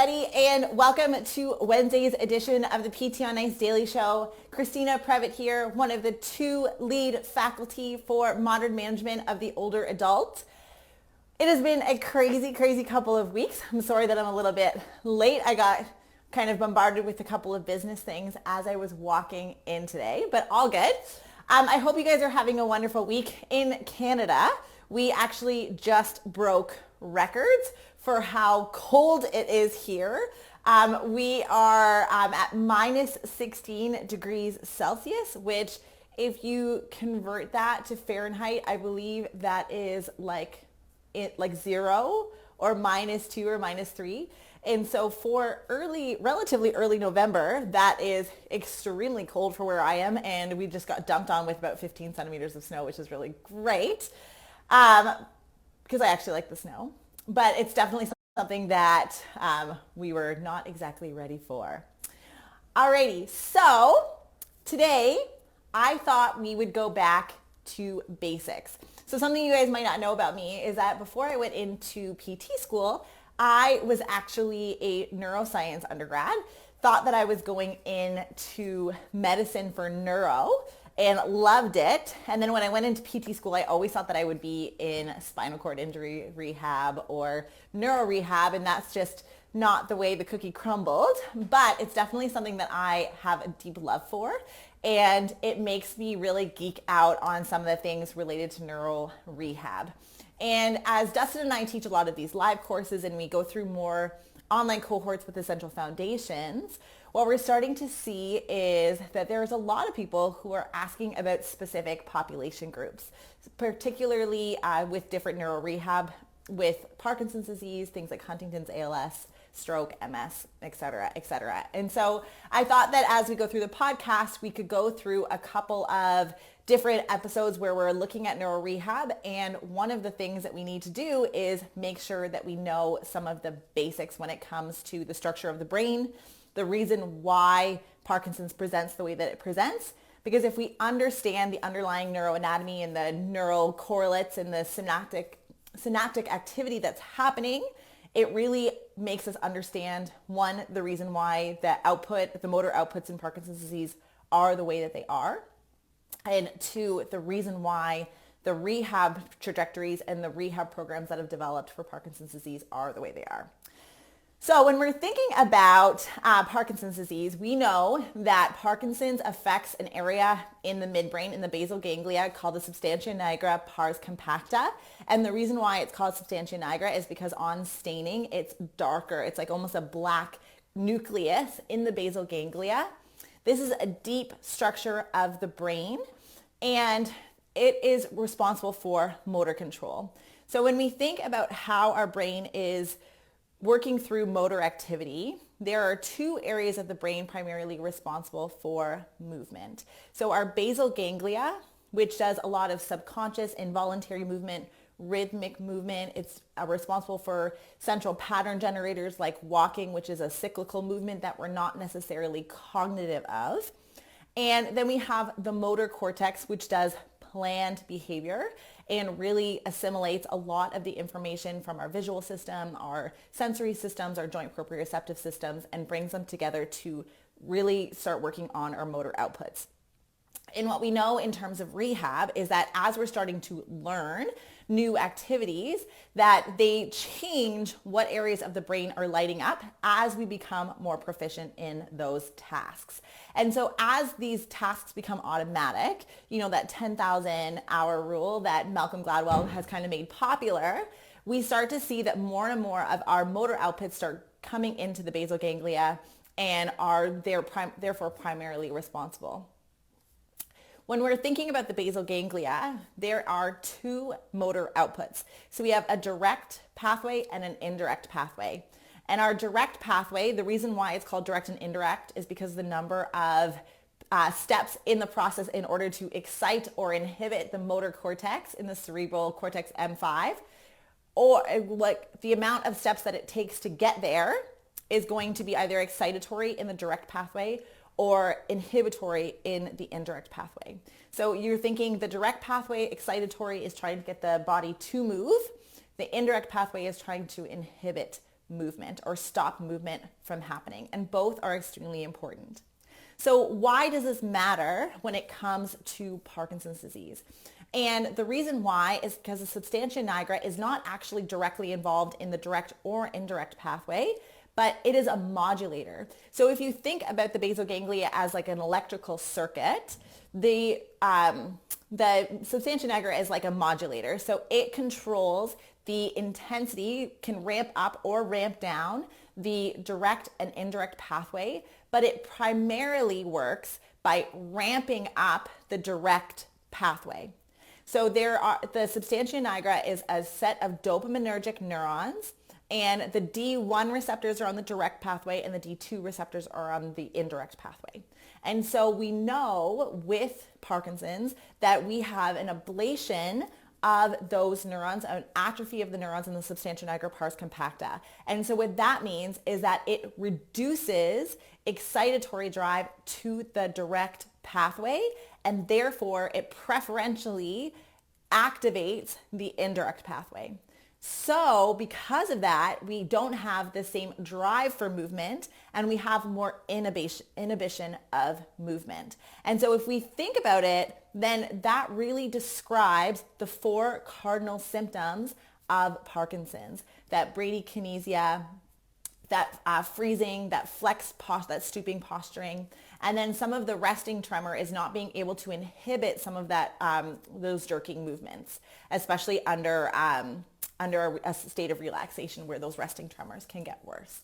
everybody, and welcome to Wednesday's edition of the PT on Ice Daily Show. Christina Previtt here, one of the two lead faculty for modern management of the older adult. It has been a crazy couple of weeks. I'm sorry that I'm a little bit late. I got kind of bombarded with a couple of business things as I was walking in today, but all good. I hope you guys are having a wonderful week. In Canada, we actually just broke records for how cold it is here. We are at minus 16 degrees Celsius, which if you convert that to Fahrenheit, I believe that is like 0 or -2 or -3. And so for relatively early November, that is extremely cold for where I am. And we just got dumped on with about 15 centimeters of snow, which is really great because I actually like the snow. But it's definitely something that we were not exactly ready for. Alrighty, so today I thought we would go back to basics. So something you guys might not know about me is that before I went into PT school, I was actually a neuroscience undergrad, thought that I was going into medicine for neuro and loved it. And then when I went into PT school, I always thought that I would be in spinal cord injury rehab or neuro rehab, and that's just not the way the cookie crumbled. But it's definitely something that I have a deep love for, and it makes me really geek out on some of the things related to neuro rehab. And as Dustin and I teach a lot of these live courses and we go through more online cohorts with essential foundations, what we're starting to see is that there's a lot of people who are asking about specific population groups, particularly with different neuro rehab, with Parkinson's disease, things like Huntington's, ALS, stroke, MS, et cetera, et cetera. And so I thought that as we go through the podcast, we could go through a couple of different episodes where we're looking at neuro rehab. And one of the things that we need to do is make sure that we know some of the basics when it comes to the structure of the brain, the reason why Parkinson's presents the way that it presents. Because if we understand the underlying neuroanatomy and the neural correlates and the synaptic activity that's happening, it really makes us understand, one, the reason why the motor outputs in Parkinson's disease are the way that they are, and two, the reason why the rehab trajectories and the rehab programs that have developed for Parkinson's disease are the way they are. So when we're thinking about Parkinson's disease, we know that Parkinson's affects an area in the midbrain, in the basal ganglia, called the substantia nigra pars compacta. And the reason why it's called substantia nigra is because on staining, it's darker. It's like almost a black nucleus in the basal ganglia. This is a deep structure of the brain, and it is responsible for motor control. So when we think about how our brain is working through motor activity, there are two areas of the brain primarily responsible for movement. So our basal ganglia, which does a lot of subconscious involuntary movement, rhythmic movement. It's responsible for central pattern generators like walking, which is a cyclical movement that we're not necessarily cognitive of. And then we have the motor cortex, which does planned behavior and really assimilates a lot of the information from our visual system, our sensory systems, our joint proprioceptive systems, and brings them together to really start working on our motor outputs. And what we know in terms of rehab is that as we're starting to learn new activities, that they change what areas of the brain are lighting up as we become more proficient in those tasks. And so as these tasks become automatic, that 10,000 hour rule that Malcolm Gladwell has kind of made popular, we start to see that more and more of our motor outputs start coming into the basal ganglia and are therefore primarily responsible. When we're thinking about the basal ganglia, there are two motor outputs. So we have a direct pathway and an indirect pathway. And our direct pathway, the reason why it's called direct and indirect is because the number of steps in the process in order to excite or inhibit the motor cortex in the cerebral cortex M5, or like the amount of steps that it takes to get there is going to be either excitatory in the direct pathway or inhibitory in the indirect pathway. So you're thinking the direct pathway, excitatory, is trying to get the body to move. The indirect pathway is trying to inhibit movement or stop movement from happening. And both are extremely important. So why does this matter when it comes to Parkinson's disease? And the reason why is because the substantia nigra is not actually directly involved in the direct or indirect pathway, but it is a modulator. So if you think about the basal ganglia as like an electrical circuit, the substantia nigra is like a modulator. So it controls the intensity, can ramp up or ramp down the direct and indirect pathway, but it primarily works by ramping up the direct pathway. So the substantia nigra is a set of dopaminergic neurons, and the D1 receptors are on the direct pathway and the D2 receptors are on the indirect pathway. And so we know with Parkinson's that we have an ablation of those neurons, an atrophy of the neurons in the substantia nigra pars compacta. And so what that means is that it reduces excitatory drive to the direct pathway, and therefore it preferentially activates the indirect pathway. So because of that, we don't have the same drive for movement and we have more inhibition of movement. And so if we think about it, then that really describes the 4 cardinal symptoms of Parkinson's: that bradykinesia, that freezing, that that stooping posturing, and then some of the resting tremor is not being able to inhibit some of that those jerking movements, especially under a state of relaxation where those resting tremors can get worse.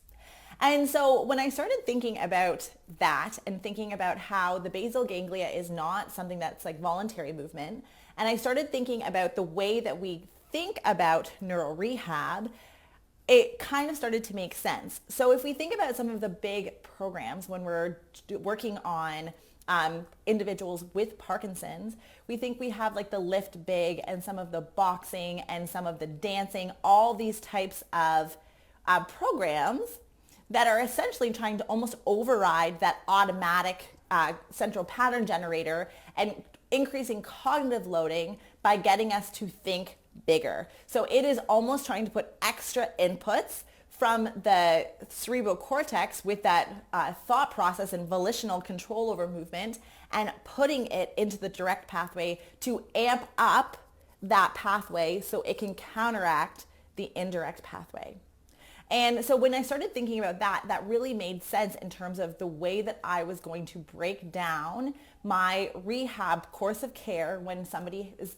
And so when I started thinking about that and thinking about how the basal ganglia is not something that's like voluntary movement, and I started thinking about the way that we think about neuro rehab, it kind of started to make sense. So if we think about some of the big programs when we're working on individuals with Parkinson's, we think we have like the Lift Big and some of the boxing and some of the dancing, all these types of programs that are essentially trying to almost override that automatic central pattern generator and increasing cognitive loading by getting us to think bigger. So it is almost trying to put extra inputs from the cerebral cortex with that thought process and volitional control over movement and putting it into the direct pathway to amp up that pathway so it can counteract the indirect pathway. And so when I started thinking about that, that really made sense in terms of the way that I was going to break down my rehab course of care when somebody is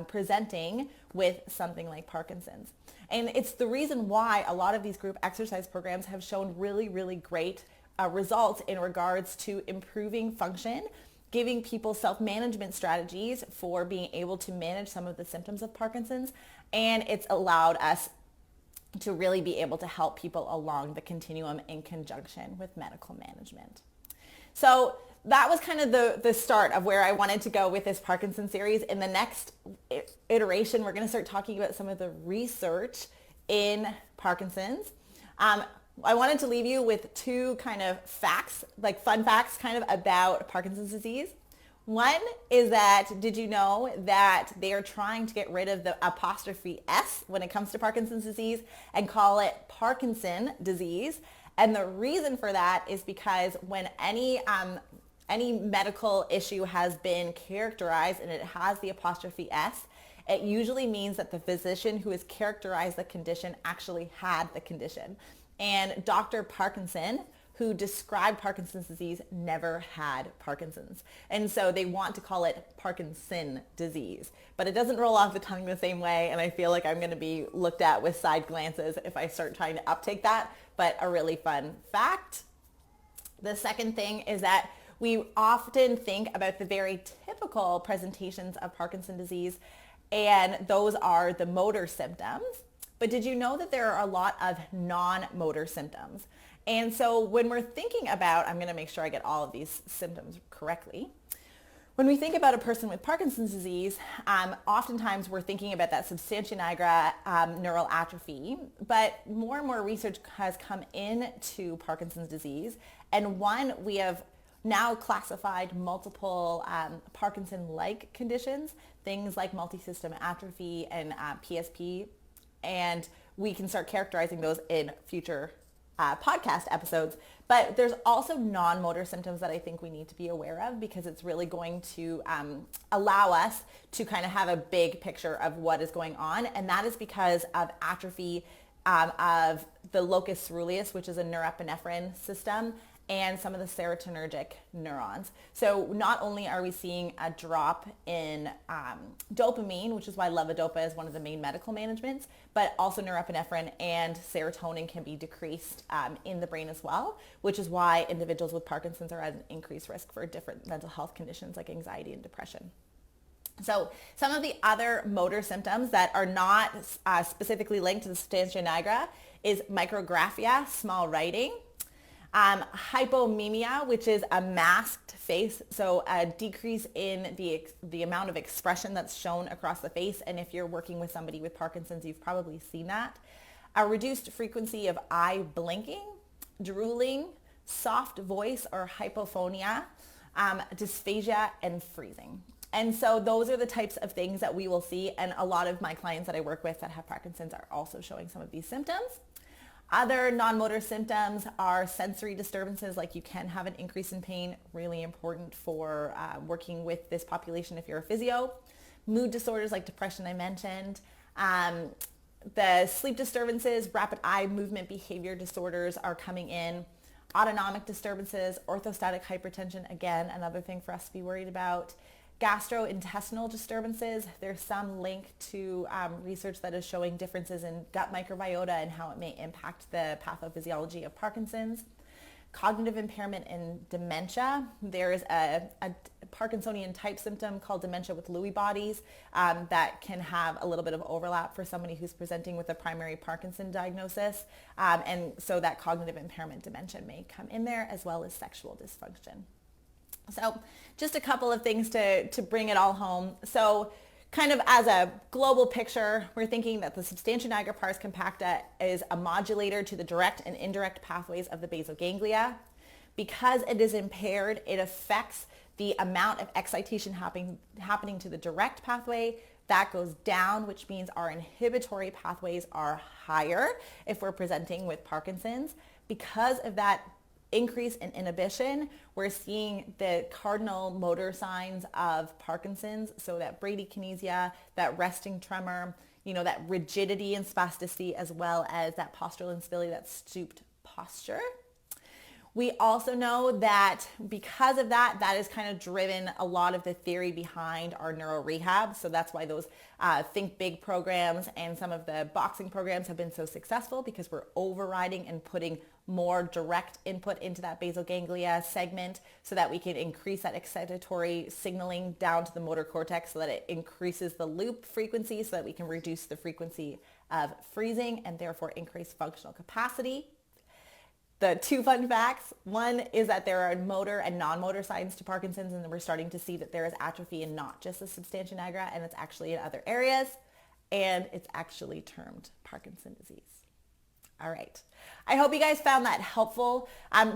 presenting with something like Parkinson's. And it's the reason why a lot of these group exercise programs have shown really, really great results in regards to improving function, giving people self-management strategies for being able to manage some of the symptoms of Parkinson's, and it's allowed us to really be able to help people along the continuum in conjunction with medical management. So that was kind of the start of where I wanted to go with this Parkinson series. In the next iteration, we're going to start talking about some of the research in Parkinson's. I wanted to leave you with 2 kind of facts, like fun facts kind of about Parkinson's disease. One is that, did you know that they are trying to get rid of the apostrophe S when it comes to Parkinson's disease and call it Parkinson disease? And the reason for that is because when any medical issue has been characterized and it has the apostrophe S, it usually means that the physician who has characterized the condition actually had the condition. And Dr. Parkinson, who described Parkinson's disease, never had Parkinson's. And so they want to call it Parkinson disease. But it doesn't roll off the tongue the same way, and I feel like I'm going to be looked at with side glances if I start trying to uptake that, but a really fun fact. The second thing is that we often think about the very typical presentations of Parkinson's disease, and those are the motor symptoms. But did you know that there are a lot of non-motor symptoms? And so when we're thinking about, I'm going to make sure I get all of these symptoms correctly. When we think about a person with Parkinson's disease, oftentimes we're thinking about that substantia nigra neural atrophy, but more and more research has come into Parkinson's disease. And one, we have now classified multiple Parkinson-like conditions, things like multisystem atrophy and PSP. And we can start characterizing those in future podcast episodes. But there's also non-motor symptoms that I think we need to be aware of, because it's really going to allow us to kind of have a big picture of what is going on. And that is because of atrophy of the locus ceruleus, which is a norepinephrine system, and some of the serotonergic neurons. So not only are we seeing a drop in dopamine, which is why levodopa is one of the main medical managements, but also norepinephrine and serotonin can be decreased in the brain as well, which is why individuals with Parkinson's are at an increased risk for different mental health conditions like anxiety and depression. So some of the other motor symptoms that are not specifically linked to the substantia nigra is micrographia, small writing, hypomimia, which is a masked face, so a decrease in the amount of expression that's shown across the face. And if you're working with somebody with Parkinson's, you've probably seen that. A reduced frequency of eye blinking, drooling, soft voice or hypophonia, dysphagia, and freezing. And so those are the types of things that we will see. And a lot of my clients that I work with that have Parkinson's are also showing some of these symptoms. Other non-motor symptoms are sensory disturbances, like you can have an increase in pain, really important for working with this population if you're a physio. Mood disorders like depression I mentioned. The sleep disturbances, rapid eye movement behavior disorders are coming in. Autonomic disturbances, orthostatic hypertension, again, another thing for us to be worried about. Gastrointestinal disturbances, there's some link to research that is showing differences in gut microbiota and how it may impact the pathophysiology of Parkinson's. Cognitive impairment and dementia. There is a Parkinsonian type symptom called dementia with Lewy bodies that can have a little bit of overlap for somebody who's presenting with a primary Parkinson diagnosis. And so that cognitive impairment dementia may come in there, as well as sexual dysfunction. So just a couple of things to bring it all home. So kind of as a global picture, we're thinking that the substantia nigra pars compacta is a modulator to the direct and indirect pathways of the basal ganglia. Because it is impaired, it affects the amount of excitation happening to the direct pathway. That goes down, which means our inhibitory pathways are higher if we're presenting with Parkinson's. Because of that increase in inhibition, we're seeing the cardinal motor signs of Parkinson's, so that bradykinesia, that resting tremor, that rigidity and spasticity, as well as that postural instability, that stooped posture. We also know that because of that has kind of driven a lot of the theory behind our Neuro Rehab. So that's why those Think Big programs and some of the boxing programs have been so successful, because we're overriding and putting more direct input into that basal ganglia segment so that we can increase that excitatory signaling down to the motor cortex, so that it increases the loop frequency, so that we can reduce the frequency of freezing and therefore increase functional capacity. The two fun facts: one is that there are motor and non-motor signs to Parkinson's, and we're starting to see that there is atrophy in not just the substantia nigra, and it's actually in other areas, and it's actually termed Parkinson's disease. All right. I hope you guys found that helpful.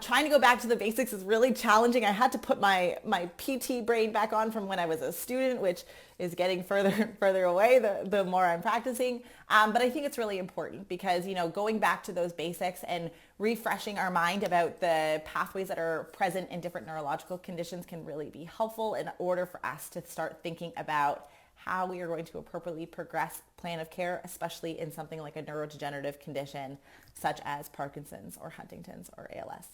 Trying to go back to the basics is really challenging. I had to put my PT brain back on from when I was a student, which is getting further and further away the more I'm practicing. But I think it's really important because, going back to those basics and refreshing our mind about the pathways that are present in different neurological conditions can really be helpful in order for us to start thinking about how we are going to appropriately progress plan of care, especially in something like a neurodegenerative condition such as Parkinson's or Huntington's or ALS.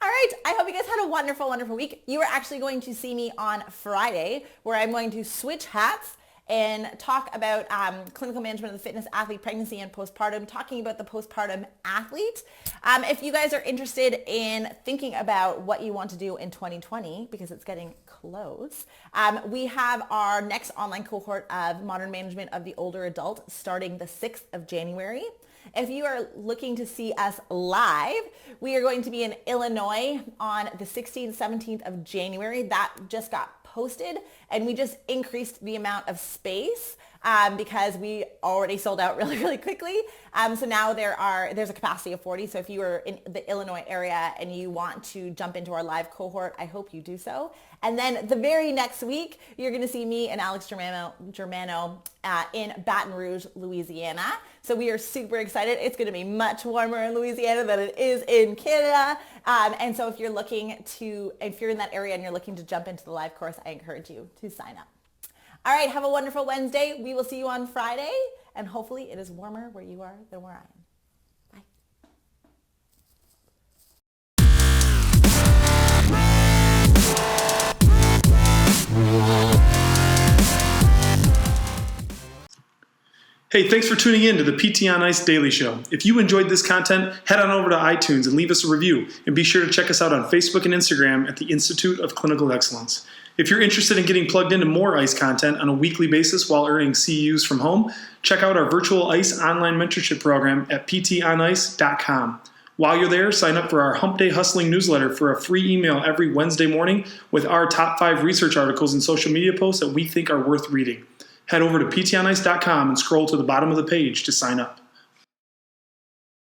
All right, I hope you guys had a wonderful, wonderful week. You are actually going to see me on Friday, where I'm going to switch hats and talk about clinical management of the fitness athlete, pregnancy and postpartum, talking about the postpartum athlete. If you guys are interested in thinking about what you want to do in 2020, because it's getting close, we have our next online cohort of modern management of the older adult starting the 6th of January. If you are looking to see us live, we are going to be in Illinois on the 16th, 17th of January. That just got posted, and we just increased the amount of space because we already sold out really, really quickly. So now there's a capacity of 40. So if you are in the Illinois area and you want to jump into our live cohort, I hope you do so. And then the very next week, you're going to see me and Alex Germano in Baton Rouge, Louisiana. So we are super excited. It's going to be much warmer in Louisiana than it is in Canada. And so if you're in that area and you're looking to jump into the live course, I encourage you to sign up. All right, have a wonderful Wednesday. We will see you on Friday, and hopefully it is warmer where you are than where I am. Bye. Hey, thanks for tuning in to the PT on Ice Daily Show. If you enjoyed this content, head on over to iTunes and leave us a review. And be sure to check us out on Facebook and Instagram at the Institute of Clinical Excellence. If you're interested in getting plugged into more ICE content on a weekly basis while earning CEUs from home, check out our virtual ICE online mentorship program at ptonice.com. While you're there, sign up for our Hump Day Hustling newsletter for a free email every Wednesday morning with our top 5 research articles and social media posts that we think are worth reading. Head over to ptonice.com and scroll to the bottom of the page to sign up.